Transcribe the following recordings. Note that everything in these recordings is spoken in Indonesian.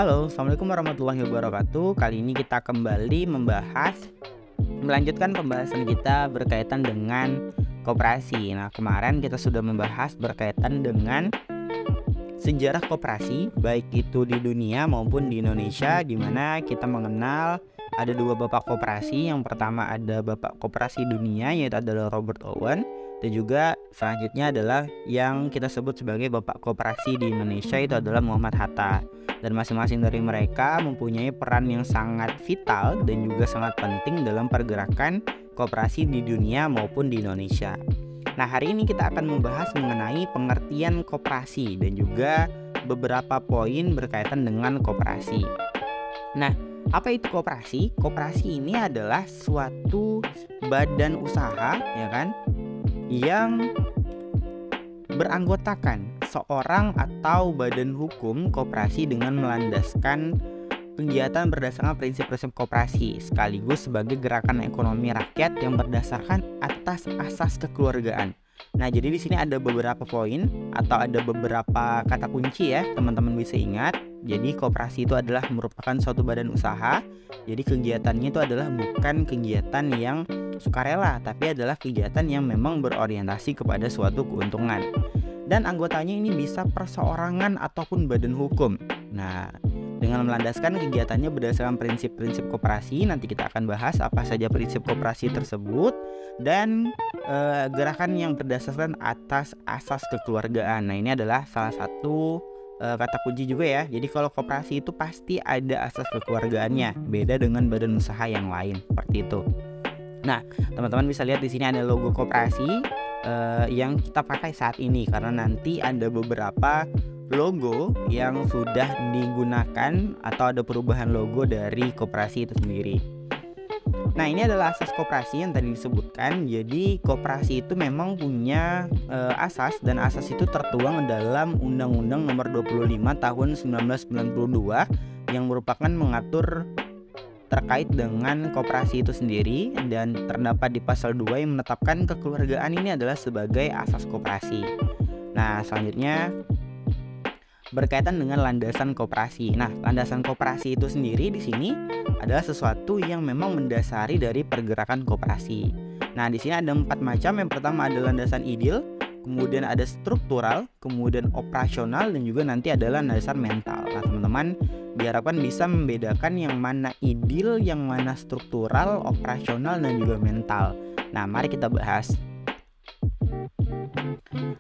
Halo, Assalamualaikum warahmatullahi wabarakatuh. Kali ini kita kembali melanjutkan pembahasan kita berkaitan dengan koperasi. Nah, kemarin kita sudah membahas berkaitan dengan sejarah koperasi, baik itu di dunia maupun di Indonesia, di mana kita mengenal ada dua bapak koperasi. Yang pertama ada bapak koperasi dunia, yaitu adalah Robert Owen, dan juga selanjutnya adalah yang kita sebut sebagai bapak koperasi di Indonesia, itu adalah Muhammad Hatta. Dan masing-masing dari mereka mempunyai peran yang sangat vital dan juga sangat penting dalam pergerakan koperasi di dunia maupun di Indonesia. Nah, hari ini kita akan membahas mengenai pengertian koperasi dan juga beberapa poin berkaitan dengan koperasi. Nah, apa itu koperasi? Koperasi ini adalah suatu badan usaha, ya kan, yang beranggotakan seorang atau badan hukum koperasi dengan melandaskan kegiatan berdasarkan prinsip-prinsip koperasi sekaligus sebagai gerakan ekonomi rakyat yang berdasarkan atas asas kekeluargaan. Nah, jadi di sini ada beberapa poin atau ada beberapa kata kunci ya, teman-teman bisa ingat. Jadi koperasi itu adalah merupakan suatu badan usaha. Jadi kegiatannya itu adalah bukan kegiatan yang sukarela, tapi adalah kegiatan yang memang berorientasi kepada suatu keuntungan. Dan anggotanya ini bisa perseorangan ataupun badan hukum. Nah, dengan melandaskan kegiatannya berdasarkan prinsip-prinsip koperasi, nanti kita akan bahas apa saja prinsip koperasi tersebut dan gerakan yang berdasarkan atas asas kekeluargaan. Nah, ini adalah salah satu kata kunci juga ya. Jadi kalau koperasi itu pasti ada asas kekeluargaannya, beda dengan badan usaha yang lain seperti itu. Nah, teman-teman bisa lihat di sini ada logo koperasi yang kita pakai saat ini, karena nanti ada beberapa logo yang sudah digunakan atau ada perubahan logo dari koperasi itu sendiri. Nah, ini adalah asas koperasi yang tadi disebutkan. Jadi koperasi itu memang punya asas, dan asas itu tertuang dalam Undang-Undang Nomor 25 Tahun 1992 yang merupakan mengatur terkait dengan koperasi itu sendiri, dan terdapat di pasal 2 yang menetapkan kekeluargaan ini adalah sebagai asas koperasi. Nah, selanjutnya berkaitan dengan landasan koperasi. Nah, landasan koperasi itu sendiri di sini adalah sesuatu yang memang mendasari dari pergerakan koperasi. Nah, di sini ada 4 macam. Yang pertama ada landasan ideal, kemudian ada struktural, kemudian operasional, dan juga nanti adalah landasan mental. Nah, teman-teman diharapkan bisa membedakan yang mana ideal, yang mana struktural, operasional, dan juga mental. Nah, mari kita bahas.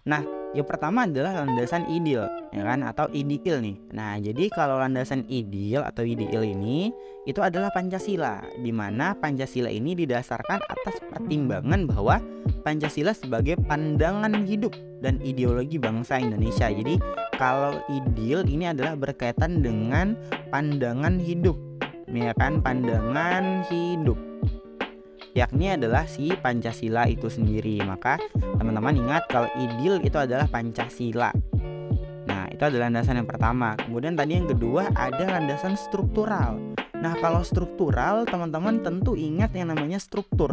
Nah, yang pertama adalah landasan ideal, ya kan, atau ideal nih. Nah, jadi kalau landasan ideal atau ideal ini itu adalah Pancasila, di mana Pancasila ini didasarkan atas pertimbangan bahwa Pancasila sebagai pandangan hidup dan ideologi bangsa Indonesia. Jadi kalau ideal ini adalah berkaitan dengan pandangan hidup, ya kan, pandangan hidup, yakni adalah si Pancasila itu sendiri. Maka teman-teman ingat kalau ideal itu adalah Pancasila. Nah, itu adalah landasan yang pertama. Kemudian tadi yang kedua ada landasan struktural. Nah, kalau struktural teman-teman tentu ingat yang namanya struktur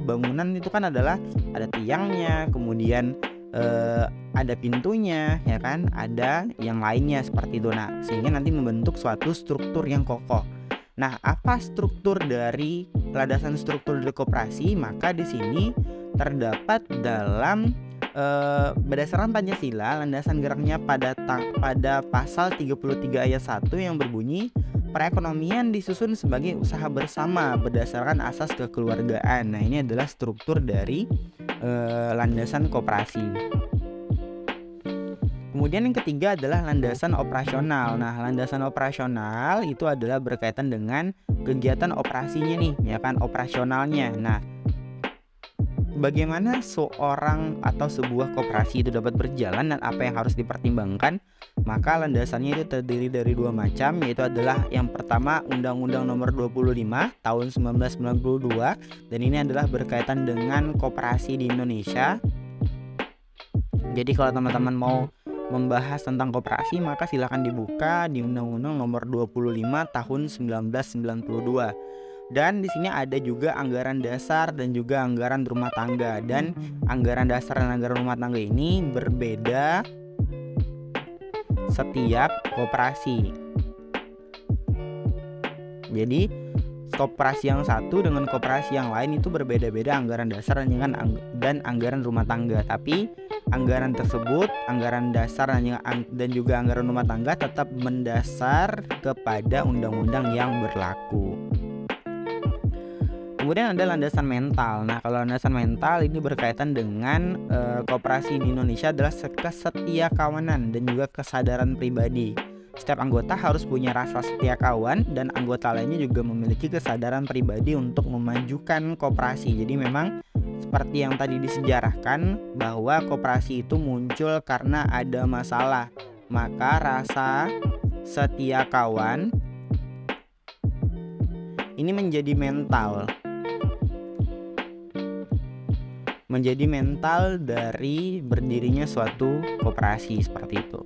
bangunan itu kan adalah ada tiangnya, kemudian ada pintunya, ya kan, ada yang lainnya seperti itu. Nah, sehingga nanti membentuk suatu struktur yang kokoh. Nah, apa struktur dari landasan struktur dari koperasi? Maka di sini terdapat dalam berdasarkan Pancasila, landasan geraknya pada pasal 33 ayat 1 yang berbunyi perekonomian disusun sebagai usaha bersama berdasarkan asas kekeluargaan. Nah, ini adalah struktur dari landasan koperasi. Kemudian yang ketiga adalah landasan operasional. Nah, landasan operasional itu adalah berkaitan dengan kegiatan operasinya nih, ya kan, operasionalnya. Nah, bagaimana seorang atau sebuah koperasi itu dapat berjalan dan apa yang harus dipertimbangkan? Maka landasannya itu terdiri dari 2 macam, yaitu adalah yang pertama Undang-Undang Nomor 25 Tahun 1992, dan ini adalah berkaitan dengan koperasi di Indonesia. Jadi kalau teman-teman mau membahas tentang koperasi, maka silakan dibuka di Undang-Undang Nomor 25 Tahun 1992. Dan di sini ada juga anggaran dasar dan juga anggaran rumah tangga. Dan anggaran dasar dan anggaran rumah tangga ini berbeda setiap koperasi. Jadi koperasi yang satu dengan koperasi yang lain itu berbeda-beda anggaran dasar dan anggaran rumah tangga. Tapi anggaran tersebut, anggaran dasar dan juga anggaran rumah tangga tetap mendasar kepada undang-undang yang berlaku. Kemudian ada landasan mental. Nah, kalau landasan mental ini berkaitan dengan koperasi di Indonesia adalah kesetia kawanan dan juga kesadaran pribadi. Setiap anggota harus punya rasa setia kawan dan anggota lainnya juga memiliki kesadaran pribadi untuk memajukan koperasi. Jadi memang seperti yang tadi disejarahkan bahwa koperasi itu muncul karena ada masalah. Maka rasa setia kawan ini menjadi mental dari berdirinya suatu koperasi seperti itu.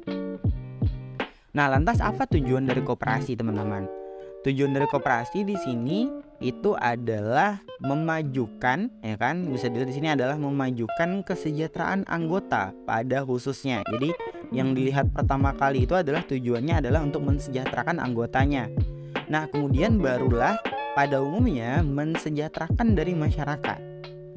Nah, lantas apa tujuan dari koperasi, teman-teman? Tujuan dari koperasi di sini itu adalah memajukan, ya kan? Bisa dilihat di sini adalah memajukan kesejahteraan anggota pada khususnya. Jadi, yang dilihat pertama kali itu adalah tujuannya adalah untuk mensejahterakan anggotanya. Nah, kemudian barulah pada umumnya mensejahterakan dari masyarakat.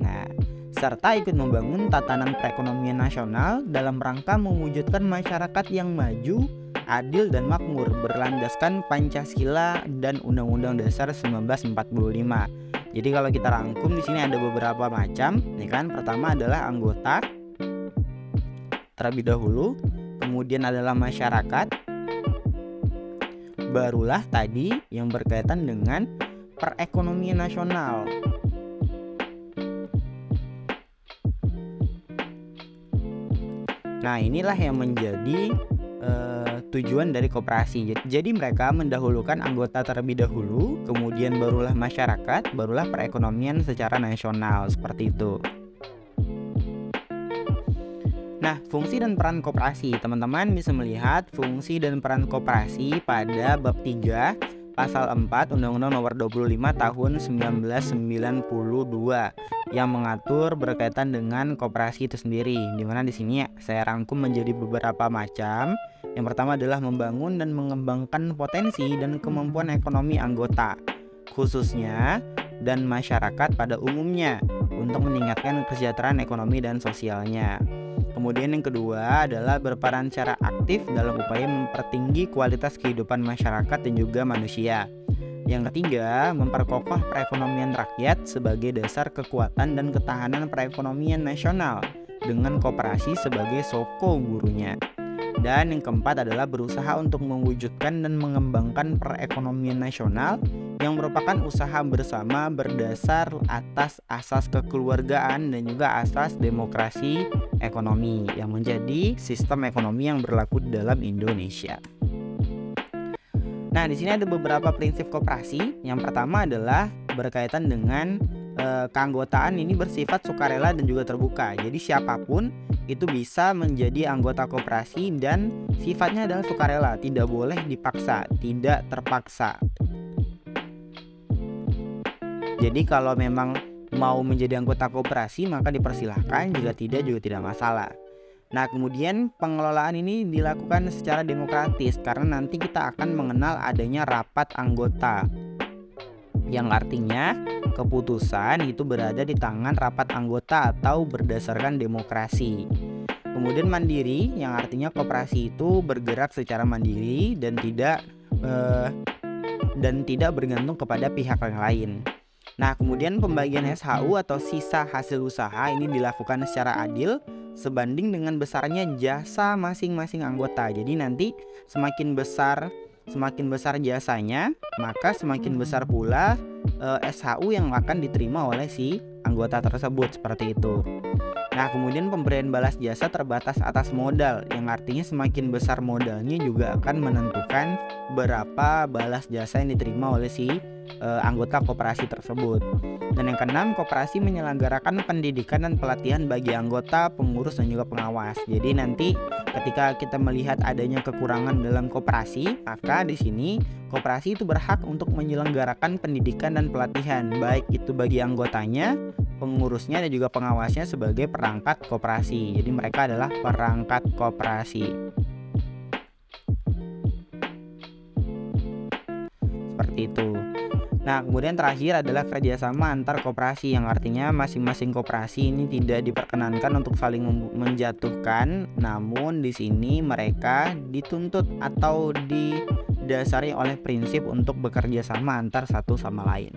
Nah, serta ikut membangun tatanan perekonomian nasional dalam rangka mewujudkan masyarakat yang maju, adil dan makmur berlandaskan Pancasila dan Undang-Undang Dasar 1945. Jadi kalau kita rangkum di sini ada beberapa macam, ya kan? Pertama adalah anggota terlebih dahulu, kemudian adalah masyarakat, barulah tadi yang berkaitan dengan perekonomian nasional. Nah, inilah yang menjadi tujuan dari koperasi. Jadi mereka mendahulukan anggota terlebih dahulu, kemudian barulah masyarakat, barulah perekonomian secara nasional, seperti itu. Nah, fungsi dan peran koperasi. Teman-teman bisa melihat fungsi dan peran koperasi pada bab 3 Pasal 4 Undang-Undang Nomor 25 Tahun 1992 yang mengatur berkaitan dengan koperasi itu sendiri. Di mana di sini saya rangkum menjadi beberapa macam. Yang pertama adalah membangun dan mengembangkan potensi dan kemampuan ekonomi anggota, khususnya dan masyarakat pada umumnya untuk meningkatkan kesejahteraan ekonomi dan sosialnya. Kemudian yang kedua adalah berperan secara aktif dalam upaya mempertinggi kualitas kehidupan masyarakat dan juga manusia. Yang ketiga, memperkokoh perekonomian rakyat sebagai dasar kekuatan dan ketahanan perekonomian nasional dengan koperasi sebagai soko gurunya. Dan yang keempat adalah berusaha untuk mewujudkan dan mengembangkan perekonomian nasional yang merupakan usaha bersama berdasar atas asas kekeluargaan dan juga asas demokrasi ekonomi yang menjadi sistem ekonomi yang berlaku di dalam Indonesia. Nah, di sini ada beberapa prinsip koperasi. Yang pertama adalah berkaitan dengan keanggotaan ini bersifat sukarela dan juga terbuka. Jadi siapapun itu bisa menjadi anggota koperasi dan sifatnya adalah sukarela, tidak boleh dipaksa, tidak terpaksa. Jadi kalau memang mau menjadi anggota koperasi maka dipersilahkan, jika tidak juga tidak masalah. Nah, kemudian pengelolaan ini dilakukan secara demokratis karena nanti kita akan mengenal adanya rapat anggota, yang artinya keputusan itu berada di tangan rapat anggota atau berdasarkan demokrasi. Kemudian mandiri, yang artinya koperasi itu bergerak secara mandiri dan tidak bergantung kepada pihak yang lain. Nah, kemudian pembagian SHU atau sisa hasil usaha ini dilakukan secara adil sebanding dengan besarnya jasa masing-masing anggota. Jadi nanti semakin besar jasanya, maka semakin besar pula SHU yang akan diterima oleh si anggota tersebut, seperti itu. Nah, kemudian pemberian balas jasa terbatas atas modal, yang artinya semakin besar modalnya juga akan menentukan berapa balas jasa yang diterima oleh si anggota koperasi tersebut. Dan yang keenam, koperasi menyelenggarakan pendidikan dan pelatihan bagi anggota, pengurus dan juga pengawas. Jadi nanti ketika kita melihat adanya kekurangan dalam koperasi, maka di sini koperasi itu berhak untuk menyelenggarakan pendidikan dan pelatihan, baik itu bagi anggotanya, pengurusnya dan juga pengawasnya sebagai perangkat koperasi. Jadi mereka adalah perangkat koperasi. Seperti seperti itu. Nah, kemudian terakhir adalah kerjasama antar koperasi, yang artinya masing-masing koperasi ini tidak diperkenankan untuk saling menjatuhkan, namun di sini mereka dituntut atau didasari oleh prinsip untuk bekerja sama antar satu sama lain.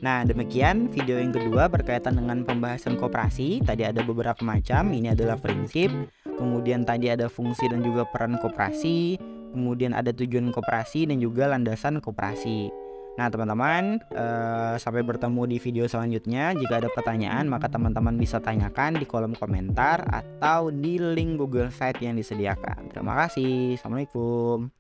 Nah, demikian video yang kedua berkaitan dengan pembahasan koperasi. Tadi ada beberapa macam, ini adalah prinsip, kemudian tadi ada fungsi dan juga peran koperasi, kemudian ada tujuan koperasi dan juga landasan koperasi. Nah, teman-teman, sampai bertemu di video selanjutnya. Jika ada pertanyaan, maka teman-teman bisa tanyakan di kolom komentar atau di link Google Site yang disediakan. Terima kasih. Assalamualaikum.